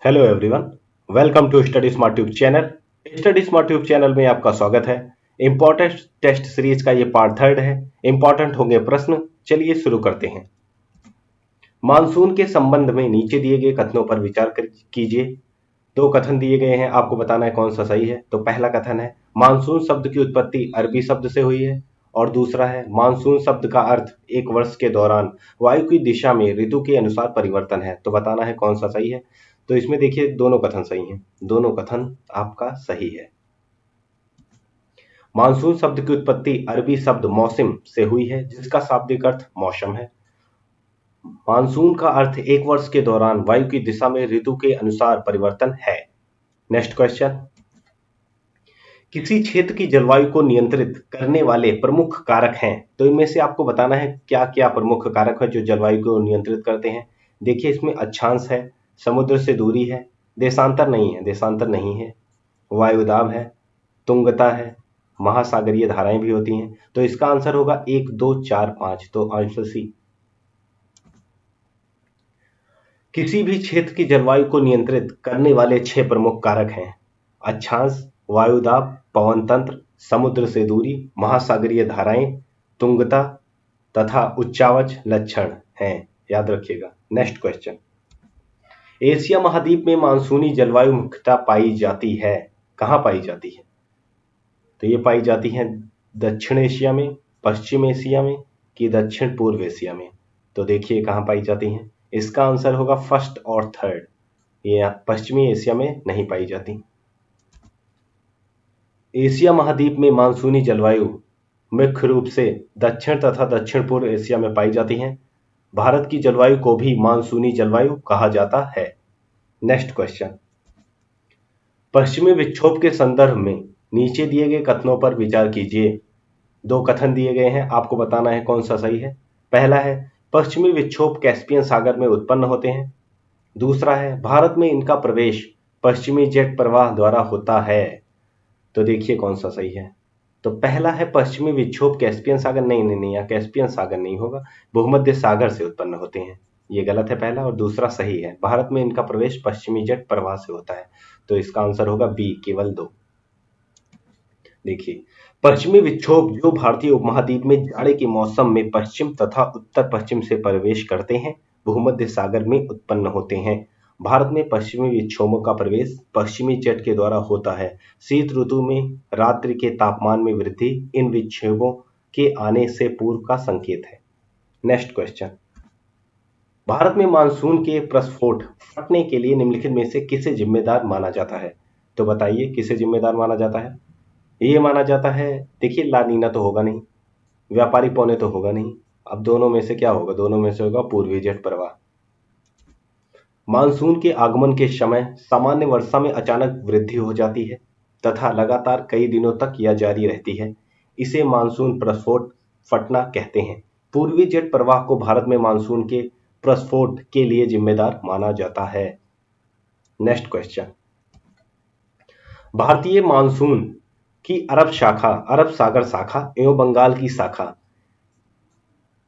Hello everyone, welcome to Study Smart Tube channel. Study Smart Tube channel में आपका स्वागत है। इंपॉर्टेंट टेस्ट सीरीज का ये पार्ट थर्ड है। इंपॉर्टेंट होंगे प्रश्न। चलिए शुरू करते हैं। मानसून के संबंध में नीचे दिए गए कथनों पर कीजिए। दो कथन दिए गए हैं, आपको बताना है कौन सा सही है। तो पहला कथन है मानसून शब्द की उत्पत्ति अरबी शब्द से हुई है, और दूसरा है मानसून शब्द का अर्थ एक वर्ष के दौरान वायु की दिशा में ऋतु के अनुसार परिवर्तन है। तो बताना है कौन सा सही है। तो इसमें देखिए दोनों कथन सही हैं, दोनों कथन आपका सही है। मानसून शब्द की उत्पत्ति अरबी शब्द मौसम से हुई है, जिसका शाब्दिक अर्थ मौसम है। मानसून का अर्थ एक वर्ष के दौरान वायु की दिशा में ऋतु के अनुसार परिवर्तन है। नेक्स्ट क्वेश्चन, किसी क्षेत्र की जलवायु को नियंत्रित करने वाले प्रमुख कारक हैं। तो इनमें से आपको बताना है क्या क्या प्रमुख कारक है जो जलवायु को नियंत्रित करते हैं। देखिए इसमें अक्षांश है, समुद्र से दूरी है, देशांतर नहीं है, वायुदाब है, तुंगता है, महासागरीय धाराएं भी होती हैं। तो इसका आंसर होगा 1 2 4 5। तो आंसर सी। किसी भी क्षेत्र की जलवायु को नियंत्रित करने वाले 6 प्रमुख कारक हैं। अक्षांश, वायुदाब, पवन तंत्र, समुद्र से दूरी, महासागरीय धाराएं, तुंगता तथा उच्चावच लक्षण हैं। याद रखिएगा। नेक्स्ट क्वेश्चन, एशिया महाद्वीप में मानसूनी जलवायु मुख्यतः पाई जाती है। कहाँ पाई जाती है? तो ये पाई जाती है दक्षिण एशिया में, पश्चिम एशिया में कि दक्षिण पूर्व एशिया में। तो देखिए कहाँ पाई जाती हैं। इसका आंसर होगा फर्स्ट और थर्ड। ये पश्चिमी एशिया में नहीं पाई जाती। एशिया महाद्वीप में मानसूनी जलवायु मुख्य रूप से दक्षिण तथा दक्षिण पूर्व एशिया में पाई जाती हैं। भारत की जलवायु को भी मानसूनी जलवायु कहा जाता है। नेक्स्ट क्वेश्चन, पश्चिमी विक्षोभ के संदर्भ में नीचे दिए गए कथनों पर विचार कीजिए। दो कथन दिए गए हैं, आपको बताना है कौन सा सही है। पहला है पश्चिमी विक्षोभ कैस्पियन सागर में उत्पन्न होते हैं। दूसरा है भारत में इनका प्रवेश पश्चिमी जेट प्रवाह द्वारा होता है। तो देखिए कौन सा सही है। तो पहला है पश्चिमी विक्षोभ कैस्पियन सागर, नहीं, यहाँ कैस्पियन सागर नहीं होगा, भूमध्य सागर से उत्पन्न होते हैं। ये गलत है पहला, और दूसरा सही है, भारत में इनका प्रवेश पश्चिमी जेट प्रवाह से होता है। तो इसका आंसर होगा बी, केवल 2। देखिए पश्चिमी विक्षोभ जो भारतीय उपमहाद्वीप में जाड़े के मौसम में पश्चिम तथा उत्तर पश्चिम से प्रवेश करते हैं, भूमध्य सागर में उत्पन्न होते हैं। भारत में पश्चिमी विक्षोभों का प्रवेश पश्चिमी जेट के द्वारा होता है। शीत ऋतु में रात्रि के तापमान में वृद्धि इन विक्षोभों के आने से पूर्व का संकेत है। नेक्स्ट क्वेश्चन, भारत में मानसून के प्रस्फोट फटने के लिए निम्नलिखित में से किसे जिम्मेदार माना जाता है। तो बताइए किसे जिम्मेदार माना जाता है। ये माना जाता है, देखिए लानीना तो होगा नहीं, व्यापारिक पौने तो होगा नहीं। अब दोनों में से क्या होगा? दोनों में से होगा पूर्वी जेट प्रवाह। मानसून के आगमन के समय सामान्य वर्षा में अचानक वृद्धि हो जाती है तथा लगातार कई दिनों तक यह जारी रहती है। इसे मानसून प्रस्फोट फटना कहते हैं। पूर्वी जेट प्रवाह को भारत में मानसून के प्रस्फोट के लिए जिम्मेदार माना जाता है। नेक्स्ट क्वेश्चन, भारतीय मानसून की अरब शाखा, अरब सागर शाखा एवं बंगाल की शाखा,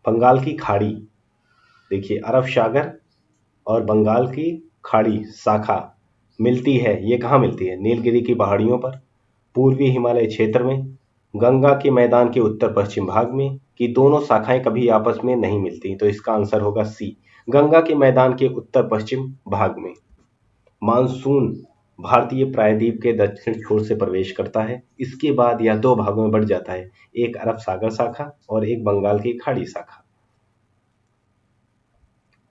बंगाल की खाड़ी, देखिए अरब सागर और बंगाल की खाड़ी शाखा मिलती है। ये कहाँ मिलती है? नीलगिरी की पहाड़ियों पर, पूर्वी हिमालय क्षेत्र में, गंगा के मैदान के उत्तर पश्चिम भाग में, कि दोनों शाखाएं कभी आपस में नहीं मिलती। तो इसका आंसर होगा सी, गंगा के मैदान के उत्तर पश्चिम भाग में। मानसून भारतीय प्रायद्वीप के दक्षिण छोर से प्रवेश करता है। इसके बाद यह दो भागों में बढ़ जाता है, एक अरब सागर शाखा और एक बंगाल की खाड़ी शाखा।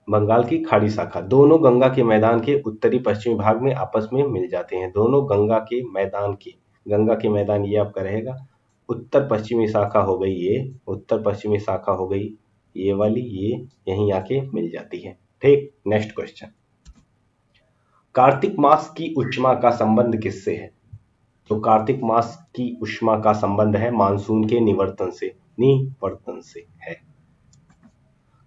बंगाल की खाड़ी शाखा दोनों गंगा के मैदान के उत्तरी पश्चिमी भाग में आपस में मिल जाते हैं। दोनों गंगा के मैदान ये आपका रहेगा। उत्तर पश्चिमी शाखा हो गई ये, उत्तर पश्चिमी शाखा हो गई ये वाली, ये यहीं आके मिल जाती है। ठीक। नेक्स्ट क्वेश्चन, कार्तिक मास की उष्मा का संबंध किससे है? तो कार्तिक मास की उष्मा का संबंध है मानसून के निवर्तन से है।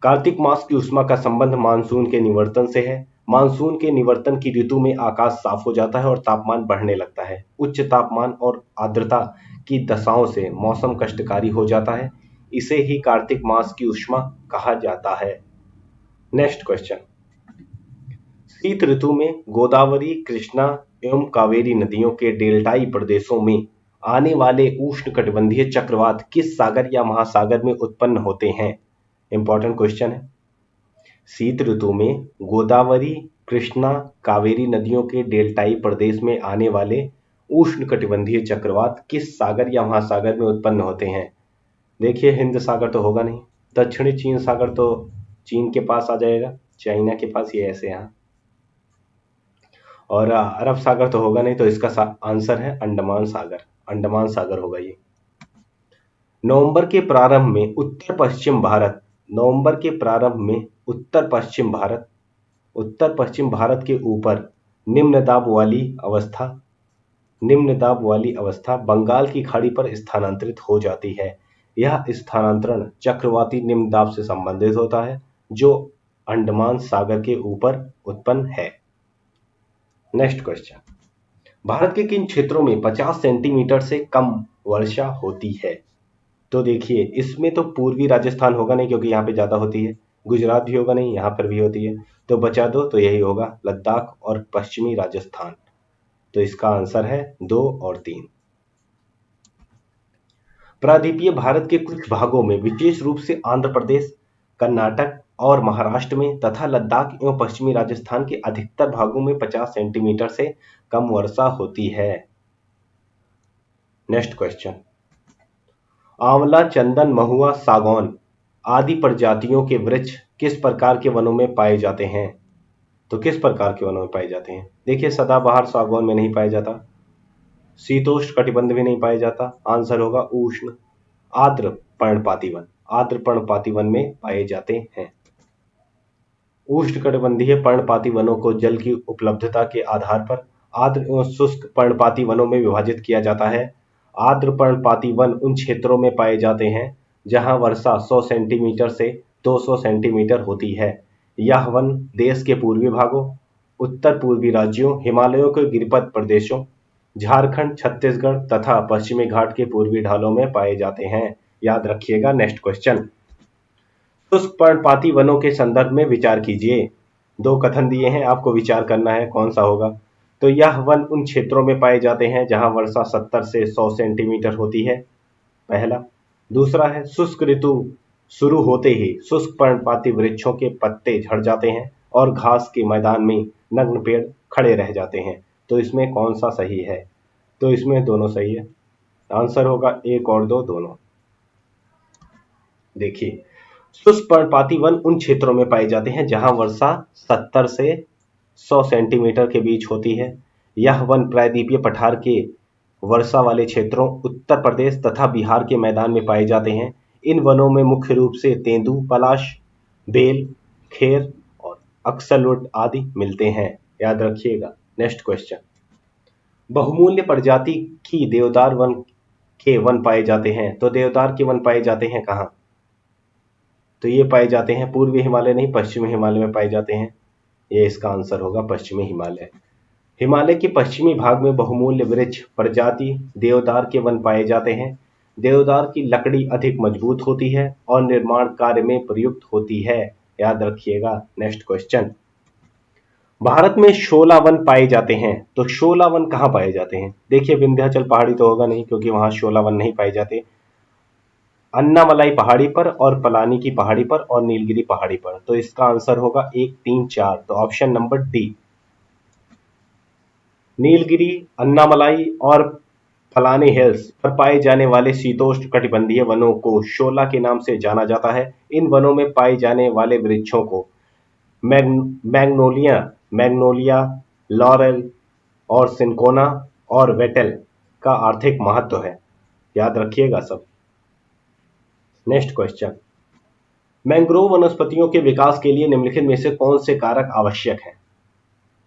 कार्तिक मास की उष्मा का संबंध मानसून के निवर्तन से है। मानसून के निवर्तन की ऋतु में आकाश साफ हो जाता है और तापमान बढ़ने लगता है। उच्च तापमान और आर्द्रता की दशाओं से मौसम कष्टकारी हो जाता है। इसे ही कार्तिक मास की उष्मा कहा जाता है। नेक्स्ट क्वेश्चन, शीत ऋतु में गोदावरी, कृष्णा एवं कावेरी नदियों के डेल्टाई प्रदेशों में आने वाले उष्णकटिबंधीय चक्रवात किस सागर या महासागर में उत्पन्न होते हैं? इंपॉर्टेंट क्वेश्चन है। शीत ऋतु में गोदावरी, कृष्णा, कावेरी नदियों के डेल्टाई प्रदेश में आने वाले उष्णकटिबंधीय चक्रवात किस सागर या महासागर में उत्पन्न होते हैं? देखिए, हिंद सागर तो होगा नहीं, दक्षिणी चीन सागर तो चीन के पास आ जाएगा, चाइना के पास, ये ऐसे यहाँ, और अरब सागर तो होगा नहीं, तो इसका आंसर है अंडमान सागर। अंडमान सागर होगा ये। नवंबर के प्रारंभ में उत्तर पश्चिम भारत, नवंबर के प्रारंभ में उत्तर पश्चिम भारत के ऊपर निम्न दाब वाली अवस्था बंगाल की खाड़ी पर स्थानांतरित हो जाती है। यह स्थानांतरण चक्रवाती निम्न दाब से संबंधित होता है जो अंडमान सागर के ऊपर उत्पन्न है। नेक्स्ट क्वेश्चन, भारत के किन क्षेत्रों में 50 सेंटीमीटर से कम वर्षा होती है? तो देखिए, इसमें तो पूर्वी राजस्थान होगा नहीं क्योंकि यहाँ पे ज्यादा होती है, गुजरात भी होगा नहीं, यहाँ पर भी होती है, तो बचा दो, तो यही होगा लद्दाख और पश्चिमी राजस्थान। तो इसका आंसर है 2 और 3। प्रायद्वीपीय भारत के कुछ भागों में, विशेष रूप से आंध्र प्रदेश, कर्नाटक और महाराष्ट्र में तथा लद्दाख एवं पश्चिमी राजस्थान के अधिकतर भागों में 50 सेंटीमीटर से कम वर्षा होती है। नेक्स्ट क्वेश्चन, आंवला, चंदन, महुआ, सागौन आदि प्रजातियों के वृक्ष किस प्रकार के वनों में पाए जाते हैं? तो किस प्रकार के वनों में पाए जाते हैं? देखिए, सदाबहार सागौन में नहीं पाया जाता, शीतोष्ण कटिबंध में नहीं पाया जाता, आंसर होगा उष्ण आर्द्र पर्णपाती वन, आर्द्र पर्णपाती वन में पाए जाते हैं। उष्णकटिबंधीय पर्णपाती वनों को जल की उपलब्धता के आधार पर आर्द्र एवं शुष्क पर्णपाती वनों में विभाजित किया जाता है। आर्द्र पर्णपाती वन उन क्षेत्रों में पाए जाते हैं जहां वर्षा 100 सेंटीमीटर से 200 सेंटीमीटर होती है। यह वन देश के पूर्वी भागों, उत्तर पूर्वी राज्यों, हिमालयों के गिरिपथ प्रदेशों, झारखंड, छत्तीसगढ़ तथा पश्चिमी घाट के पूर्वी ढालों में पाए जाते हैं। याद रखिएगा। नेक्स्ट क्वेश्चन, शुष्क पर्णपाती वनों के संदर्भ में विचार कीजिए। 2 कथन दिए हैं, आपको विचार करना है कौन सा होगा। तो यह वन उन क्षेत्रों में पाए जाते हैं जहां वर्षा 70 से 100 सेंटीमीटर होती है, पहला। दूसरा है, शुष्क ऋतु शुरू होते ही शुष्क पर्णपाती वृक्षों के पत्ते झड़ जाते हैं और घास के मैदान में नग्न पेड़ खड़े रह जाते हैं। तो इसमें कौन सा सही है? तो इसमें दोनों सही है, आंसर होगा 1 और 2 दोनों। देखिए, शुष्क पर्णपाती वन उन क्षेत्रों में पाए जाते हैं जहां वर्षा 70 से 100 सेंटीमीटर के बीच होती है। यह वन प्रायद्वीपीय पठार के वर्षा वाले क्षेत्रों, उत्तर प्रदेश तथा बिहार के मैदान में पाए जाते हैं। इन वनों में मुख्य रूप से तेंदू, पलाश, बेल, खेर और अक्सरवुड आदि मिलते हैं। याद रखिएगा। नेक्स्ट क्वेश्चन, बहुमूल्य प्रजाति की देवदार वन पाए जाते हैं। तो देवदार के वन पाए जाते हैं कहाँ? तो ये पाए जाते हैं पूर्वी हिमालय नहीं, पश्चिमी हिमालय में पाए जाते हैं। ये इसका आंसर होगा पश्चिमी हिमालय। हिमालय के पश्चिमी भाग में बहुमूल्य वृक्ष प्रजाति देवदार के वन पाए जाते हैं। देवदार की लकड़ी अधिक मजबूत होती है और निर्माण कार्य में प्रयुक्त होती है। याद रखिएगा। नेक्स्ट क्वेश्चन, भारत में शोला वन पाए जाते हैं। तो शोला वन कहाँ पाए जाते हैं? देखिए, विंध्याचल पहाड़ी तो होगा नहीं क्योंकि वहां शोला वन नहीं पाए जाते। अन्नामलाई पहाड़ी पर और पलानी की पहाड़ी पर और नीलगिरी पहाड़ी पर। तो इसका आंसर होगा 1, 3, 4। तो option number D, Nilgiri, Annamalai और फलानी हिल्स पर पाए जाने वाले शीतोष्ण कटिबंधीय वनों को शोला के नाम से जाना जाता है। इन वनों में पाए जाने वाले वृक्षों को मैग्नोलिया, लॉरेल और सिनकोना और वेटेल का आर्थिक महत्व है। याद रखिएगा सब। नेक्स्ट क्वेश्चन, मैंग्रोव वनस्पतियों के विकास के लिए निम्नलिखित में से कौन से कारक आवश्यक हैं?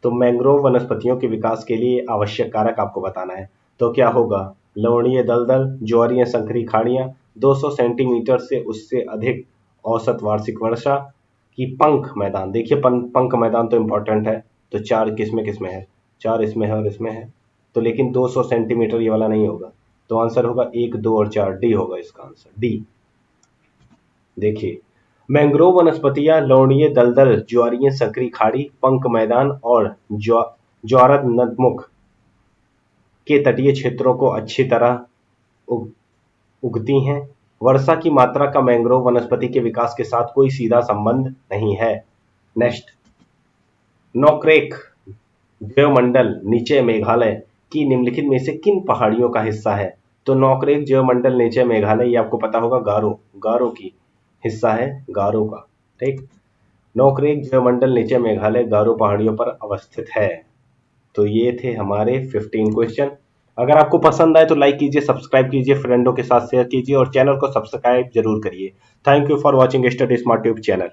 तो मैंग्रोव वनस्पतियों के विकास के लिए आवश्यक कारक आपको बताना है। तो क्या होगा? लवणीय दलदल, ज्वारीय संकरी खाड़ियां, 200 सेंटीमीटर से उससे अधिक औसत वार्षिक वर्षा की पंख मैदान। देखिए, पंख मैदान तो इंपॉर्टेंट है। तो 4 किसमें किसमें है? 4 इसमें है और इसमें है। तो लेकिन 200 सेंटीमीटर ये वाला नहीं होगा। तो आंसर होगा 1, 2 और 4, डी होगा इसका आंसर, डी। देखिए, मैंग्रोव वनस्पतियां लवणीय दलदल, ज्वारीय संकरी खाड़ी, पंक मैदान और ज्वारनदमुख के तटीय क्षेत्रों को अच्छी तरह उगती हैं। वर्षा की मात्रा का मैंग्रोव वनस्पति के विकास के साथ कोई सीधा संबंध नहीं है। नेक्स्ट, नोकरेक जैवमंडल नीचे मेघालय की निम्नलिखित में से किन पहाड़ियों का हिस्सा है? तो नोकरेक जैवमंडल नीचे मेघालय, ये आपको पता होगा गारो की हिस्सा है, गारो का। ठीक, नोकरेक जैवमंडल नीचे मेघालय गारो पहाड़ियों पर अवस्थित है। तो ये थे हमारे 15 क्वेश्चन। अगर आपको पसंद आए तो लाइक कीजिए, सब्सक्राइब कीजिए, फ्रेंडों के साथ शेयर कीजिए और चैनल को सब्सक्राइब जरूर करिए। Thank you for watching study Smart Tube channel.